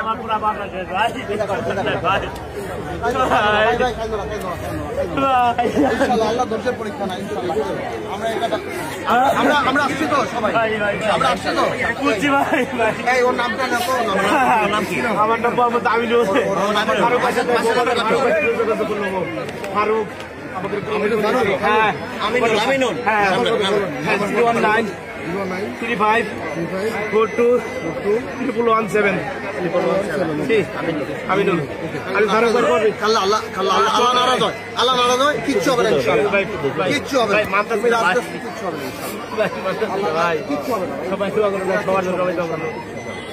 আমার পুরা বাংলাদেশ ভাই আল্লাহ দর্শের পরীক্ষা না ইনশাআল্লাহ আমরা আসছি তো সবাই আমরা আসছি তো বুঝছি ভাই এই ওর নামটা না তো নাম কি আমার নাম মোহাম্মদ আমিনুল হোসেন ফারুক হ্যাঁ আমিনুল হ্যাঁ 01935 42 1117 আমিনুল আমি ফারুক ভাই আল্লাহ নারাজ হয় আল্লাহ নারাজ হয় কিচ্ছু হবে না ইনশাআল্লাহ কিচ্ছু হবে না মানতেছি না ভাই কিচ্ছু হবে না ভাই সবাই দোয়া করবেন সবার জন্য সবাই দোয়া করবেন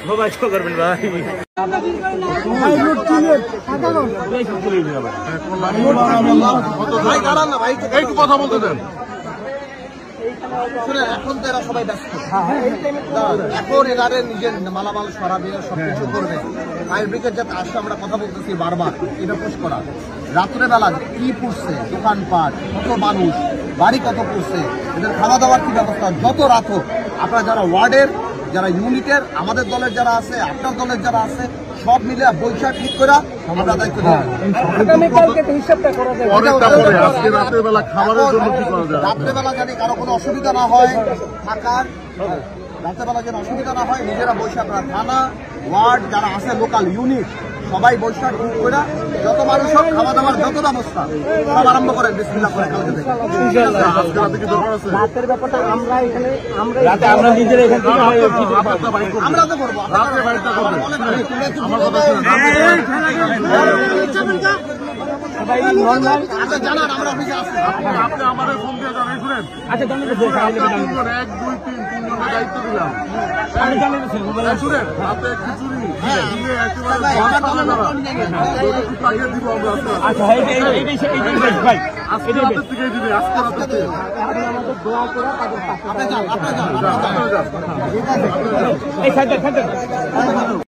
সবাই দোয়া করবেন ভাই দাঁড়ান না ভাই একটু কথা বলতে দেন। শুনে এখন তো এরা সবাই ব্যস্ত এখন এনারে নিজের মালামাল সরাবে সবকিছু করবে ফায়ার ব্রিগেড যাতে আসলে আমরা কথা বলতেছি বারবার এটা পোষ করা রাত্রে বেলা কি পড়ছে দোকানপাট কত মানুষ বাড়ি কত পড়ছে এদের খাওয়া দাওয়ার কি ব্যবস্থা যত রাত হোক আপনারা যারা ওয়ার্ডের যারা ইউনিটের আমাদের দলের যারা আছে আপনার দলের যারা আছে সব মিলে বৈশাখ ঠিক করে আমরা দায়িত্ব রাত্রেবেলা যদি কারো কোনো অসুবিধা না হয় থাকার রাত্রেবেলা যেন অসুবিধা না হয় নিজেরা বৈশাখ থানা ওয়ার্ড যারা আছে লোকাল ইউনিট সবাই বৈশাখ ঠিক করে যত মানুষ হোক খাওয়া দাওয়ার যত ব্যবস্থা সব আরম্ভ করেন বিসমিল্লাহ করে কালকে থেকে রাতের ব্যাপারটা আমরা এখানে আমরা নিজেরা এখান থেকে আমরা তো করবো আচ্ছা জানান আমরা অফিসে আসছি আপনি আমাদের ফোন দিয়ে জানাই শুনেন। আচ্ছা এক দুই তিন দায়িত্ব দিলাম শুনেন হাতে খিচুড়ি দিয়ে একেবারে পাঠিয়ে দিব আমরা আচ্ছা ভাই আজকে রাতের থেকে দিবে আজকে রাতের থেকে এই